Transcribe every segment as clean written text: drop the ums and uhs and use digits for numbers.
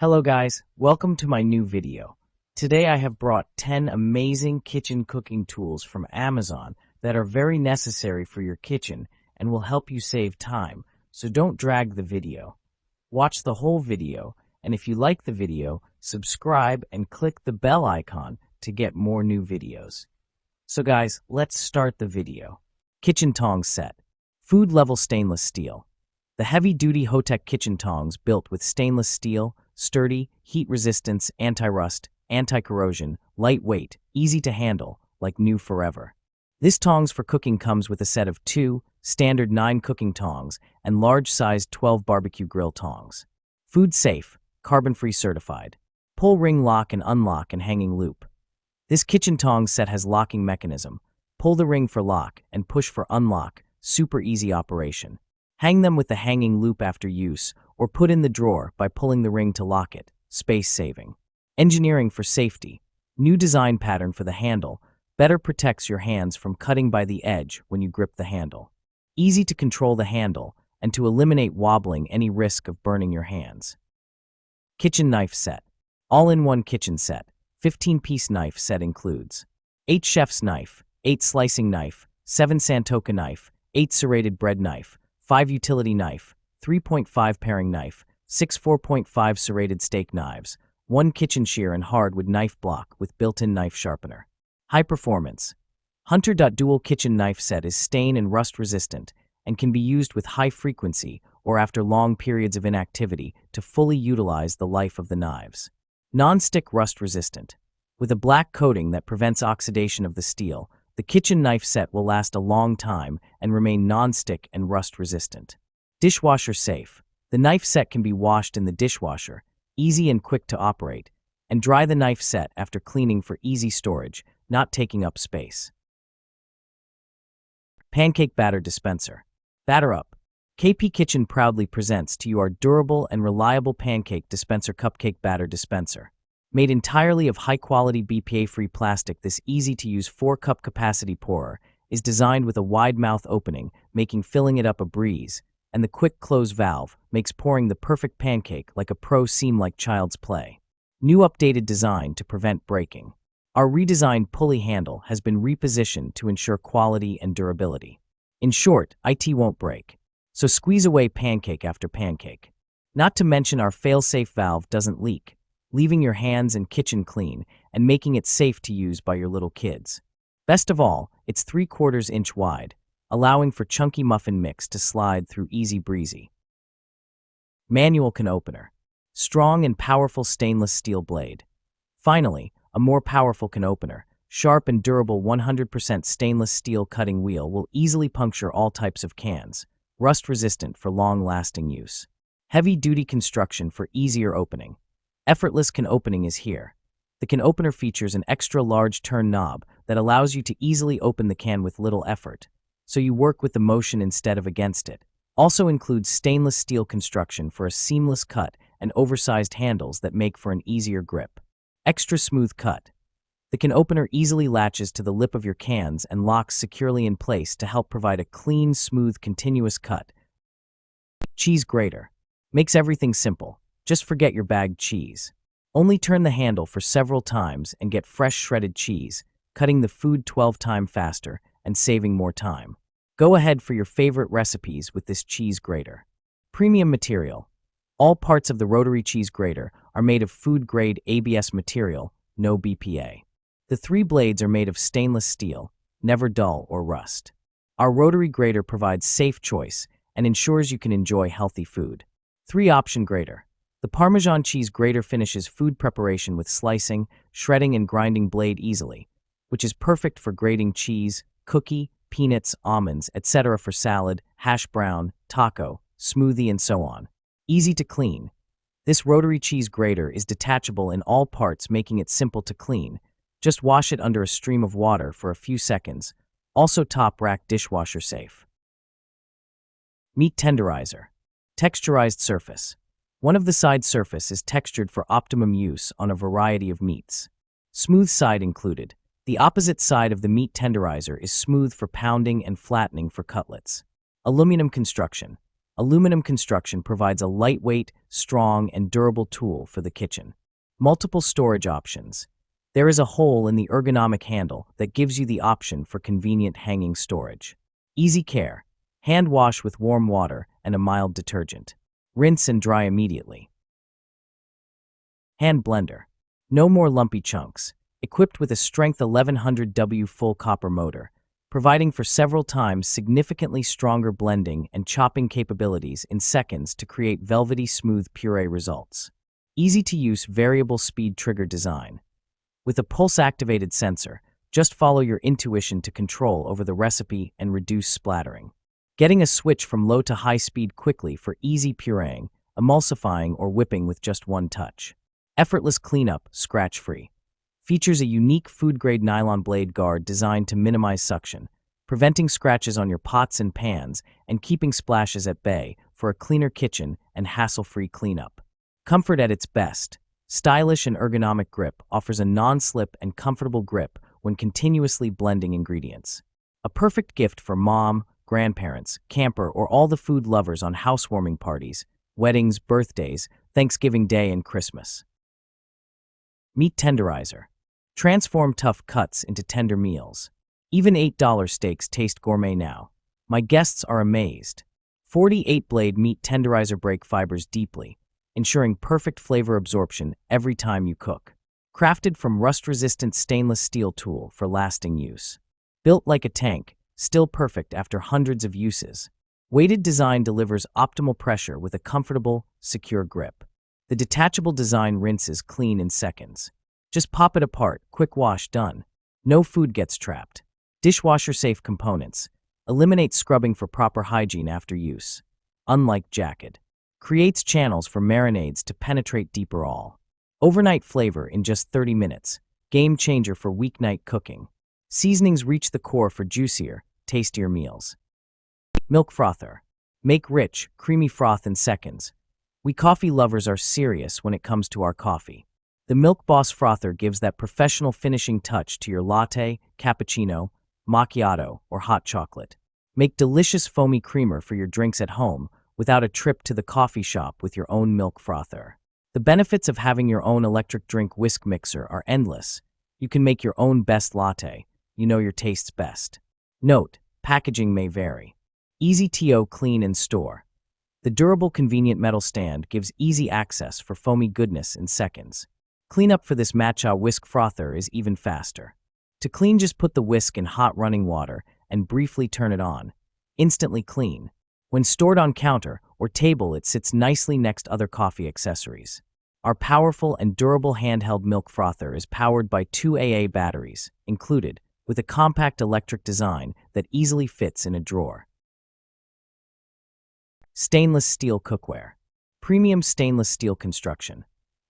Hello guys, welcome to my new video. Today I have brought 10 amazing kitchen cooking tools from Amazon that are very necessary for your kitchen and will help you save time, so don't drag the video. Watch the whole video, and if you like the video, subscribe and click the bell icon to get more new videos. So guys, let's start the video. Kitchen tongs set. Food level stainless steel. The heavy-duty Hotech kitchen tongs built with stainless steel, sturdy, heat resistance, anti-rust, anti-corrosion, lightweight, easy to handle, like new forever. This tongs for cooking comes with a set of 2 standard 9 cooking tongs and large-sized 12 barbecue grill tongs. Food safe, carbon-free certified. Pull ring lock and unlock and hanging loop. This kitchen tongs set has locking mechanism. Pull the ring for lock and push for unlock, super easy operation. Hang them with the hanging loop after use, or put in the drawer by pulling the ring to lock it, space saving. Engineering for safety. New design pattern for the handle, better protects your hands from cutting by the edge when you grip the handle. Easy to control the handle, and to eliminate wobbling any risk of burning your hands. Kitchen knife set. All-in-one kitchen set. 15-piece knife set includes 8 chef's knife, 8 slicing knife, 7 Santoka knife, 8 serrated bread knife, 5 utility knife, 3.5 paring knife, 6 4.5 serrated steak knives, 1 kitchen shear and hardwood knife block with built-in knife sharpener. High performance. Hunter Dual Kitchen Knife Set is stain and rust resistant and can be used with high frequency or after long periods of inactivity to fully utilize the life of the knives. Non-stick rust resistant. With a black coating that prevents oxidation of the steel, the kitchen knife set will last a long time and remain non-stick and rust resistant. Dishwasher safe. The knife set can be washed in the dishwasher, easy and quick to operate, and dry the knife set after cleaning for easy storage, not taking up space. Pancake batter dispenser. Batter up. KP Kitchen proudly presents to you our durable and reliable pancake dispenser cupcake batter dispenser. Made entirely of high-quality BPA-free plastic, this easy-to-use 4-cup capacity pourer is designed with a wide mouth opening, making filling it up a breeze, and the quick close valve makes pouring the perfect pancake like a pro seem like child's play. New updated design to prevent breaking. Our redesigned pulley handle has been repositioned to ensure quality and durability. In short, IT won't break. So squeeze away pancake after pancake. Not to mention our fail-safe valve doesn't leak, leaving your hands and kitchen clean and making it safe to use by your little kids. Best of all, it's 3/4 inch wide, allowing for chunky muffin mix to slide through easy breezy. Manual can opener. Strong and powerful stainless steel blade. Finally, a more powerful can opener. Sharp and durable 100% stainless steel cutting wheel will easily puncture all types of cans. Rust resistant for long-lasting use. Heavy-duty construction for easier opening. Effortless can opening is here. The can opener features an extra large turn knob that allows you to easily open the can with little effort, so you work with the motion instead of against it. Also includes stainless steel construction for a seamless cut and oversized handles that make for an easier grip. Extra smooth cut. The can opener easily latches to the lip of your cans and locks securely in place to help provide a clean, smooth, continuous cut. Cheese grater. Makes everything simple. Just forget your bagged cheese. Only turn the handle for several times and get fresh shredded cheese, cutting the food 12 times faster and saving more time. Go ahead for your favorite recipes with this cheese grater. Premium material. All parts of the rotary cheese grater are made of food-grade ABS material, no BPA. The 3 blades are made of stainless steel, never dull or rust. Our rotary grater provides safe choice and ensures you can enjoy healthy food. 3-option grater. The Parmesan cheese grater finishes food preparation with slicing, shredding, and grinding blade easily, which is perfect for grating cheese, cookie, peanuts, almonds, etc. for salad, hash brown, taco, smoothie, and so on. Easy to clean. This rotary cheese grater is detachable in all parts, making it simple to clean. Just wash it under a stream of water for a few seconds. Also top rack dishwasher safe. Meat tenderizer. Texturized surface. One of the side surface is textured for optimum use on a variety of meats. Smooth side included. The opposite side of the meat tenderizer is smooth for pounding and flattening for cutlets. Aluminum construction. Aluminum construction provides a lightweight, strong, and durable tool for the kitchen. Multiple storage options. There is a hole in the ergonomic handle that gives you the option for convenient hanging storage. Easy care. Hand wash with warm water and a mild detergent. Rinse and dry immediately. Hand blender. No more lumpy chunks. Equipped with a strength 1100W full copper motor, providing for several times significantly stronger blending and chopping capabilities in seconds to create velvety smooth puree results. Easy-to-use variable speed trigger design. With a pulse-activated sensor, just follow your intuition to control over the recipe and reduce splattering. Getting a switch from low to high speed quickly for easy pureeing, emulsifying, or whipping with just one touch. Effortless cleanup, scratch-free. Features a unique food-grade nylon blade guard designed to minimize suction, preventing scratches on your pots and pans and keeping splashes at bay for a cleaner kitchen and hassle-free cleanup. Comfort at its best. Stylish and ergonomic grip offers a non-slip and comfortable grip when continuously blending ingredients. A perfect gift for mom, grandparents, camper, or all the food lovers on housewarming parties, weddings, birthdays, Thanksgiving Day, and Christmas. Meat tenderizer. Transform tough cuts into tender meals. Even $8 steaks taste gourmet now. My guests are amazed. 48-blade meat tenderizer break fibers deeply, ensuring perfect flavor absorption every time you cook. Crafted from rust-resistant stainless steel tool for lasting use. Built like a tank, still perfect after hundreds of uses. Weighted design delivers optimal pressure with a comfortable, secure grip. The detachable design rinses clean in seconds. Just pop it apart, quick wash, done. No food gets trapped. Dishwasher-safe components. Eliminate scrubbing for proper hygiene after use. Unlike jacket. Creates channels for marinades to penetrate deeper all. Overnight flavor in just 30 minutes. Game changer for weeknight cooking. Seasonings reach the core for juicier, tastier meals. Milk frother. Make rich, creamy froth in seconds. We coffee lovers are serious when it comes to our coffee. The Milk Boss frother gives that professional finishing touch to your latte, cappuccino, macchiato, or hot chocolate. Make delicious foamy creamer for your drinks at home without a trip to the coffee shop with your own milk frother. The benefits of having your own electric drink whisk mixer are endless. You can make your own best latte. You know your tastes best. Note: packaging may vary. Easy to clean and store. The durable, convenient metal stand gives easy access for foamy goodness in seconds. Cleanup for this matcha whisk frother is even faster. To clean, just put the whisk in hot running water and briefly turn it on. Instantly clean. When stored on counter or table, it sits nicely next other coffee accessories. Our powerful and durable handheld milk frother is powered by 2 AA batteries, included, with a compact electric design that easily fits in a drawer. Stainless steel cookware. Premium stainless steel construction.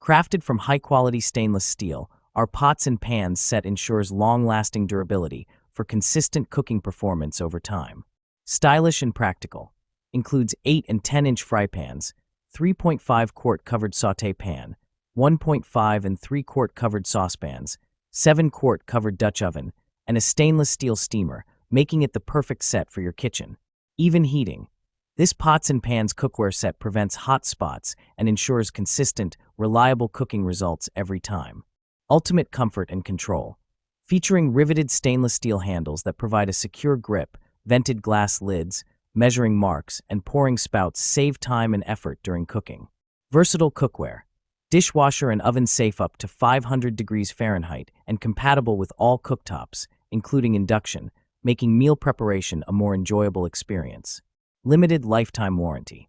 Crafted from high-quality stainless steel, our pots and pans set ensures long-lasting durability for consistent cooking performance over time. Stylish and practical. Includes 8 and 10-inch fry pans, 3.5-quart covered sauté pan, 1.5 and 3-quart covered saucepans, 7-quart covered Dutch oven, and a stainless steel steamer, making it the perfect set for your kitchen. Even heating. This pots and pans cookware set prevents hot spots and ensures consistent, reliable cooking results every time. Ultimate comfort and control. Featuring riveted stainless steel handles that provide a secure grip, vented glass lids, measuring marks, and pouring spouts save time and effort during cooking. Versatile cookware. Dishwasher and oven safe up to 500 degrees Fahrenheit and compatible with all cooktops, including induction, making meal preparation a more enjoyable experience. Limited lifetime warranty.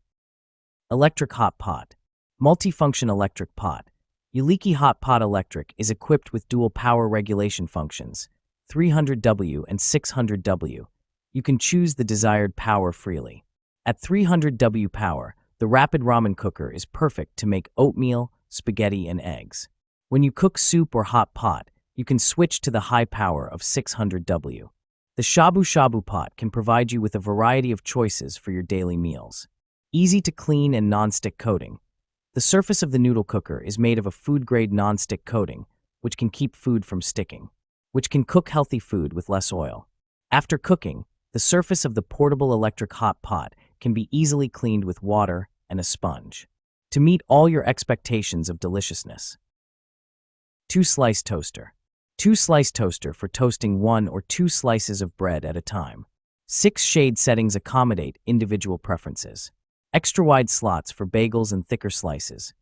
Electric hot pot. Multifunction electric pot. Yuliki Hot Pot Electric is equipped with dual power regulation functions, 300W and 600W. You can choose the desired power freely. At 300W power, the rapid ramen cooker is perfect to make oatmeal, spaghetti, and eggs. When you cook soup or hot pot, you can switch to the high power of 600W. The Shabu Shabu pot can provide you with a variety of choices for your daily meals. Easy to clean and non-stick coating. The surface of the noodle cooker is made of a food-grade non-stick coating, which can keep food from sticking, which can cook healthy food with less oil. After cooking, the surface of the portable electric hot pot can be easily cleaned with water and a sponge. To meet all your expectations of deliciousness. 2-slice toaster. 2-slice toaster for toasting 1 or 2 slices of bread at a time. 6 shade settings accommodate individual preferences. Extra wide slots for bagels and thicker slices.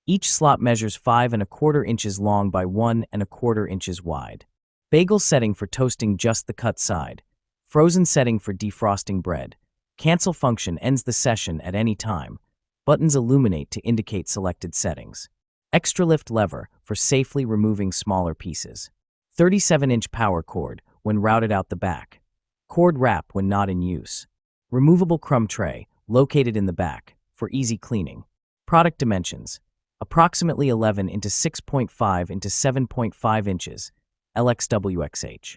Each slot measures 5¼ inches long by 1¼ inches wide. Bagel setting for toasting just the cut side. Frozen setting for defrosting bread. Cancel function ends the session at any time. Buttons illuminate to indicate selected settings. Extra lift lever for safely removing smaller pieces. 37-inch power cord when routed out the back. Cord wrap when not in use. Removable crumb tray located in the back for easy cleaning. Product dimensions: approximately 11 into 6.5 into 7.5 inches, LXWXH.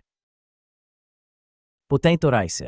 Potato rice.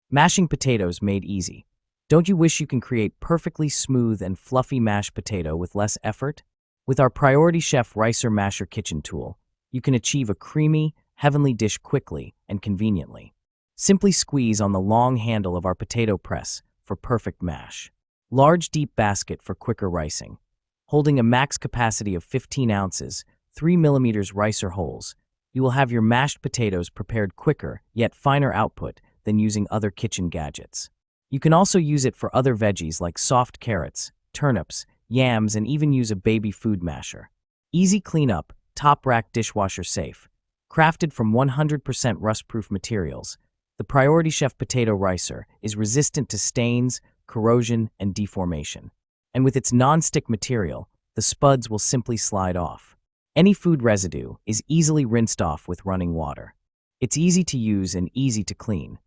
Mashing potatoes made easy. Don't you wish you can create perfectly smooth and fluffy mashed potato with less effort? With our Priority Chef Ricer Masher kitchen tool, you can achieve a creamy, heavenly dish quickly and conveniently. Simply squeeze on the long handle of our potato press for perfect mash. Large deep basket for quicker ricing. Holding a max capacity of 15 ounces, 3 mm ricer holes, you will have your mashed potatoes prepared quicker yet finer output than using other kitchen gadgets. You can also use it for other veggies like soft carrots, turnips, yams, and even use a baby food masher. Easy cleanup, top rack dishwasher safe. Crafted from 100% rust-proof materials, the Priority Chef Potato Ricer is resistant to stains, corrosion, and deformation. And with its non-stick material, the spuds will simply slide off. Any food residue is easily rinsed off with running water. It's easy to use and easy to clean.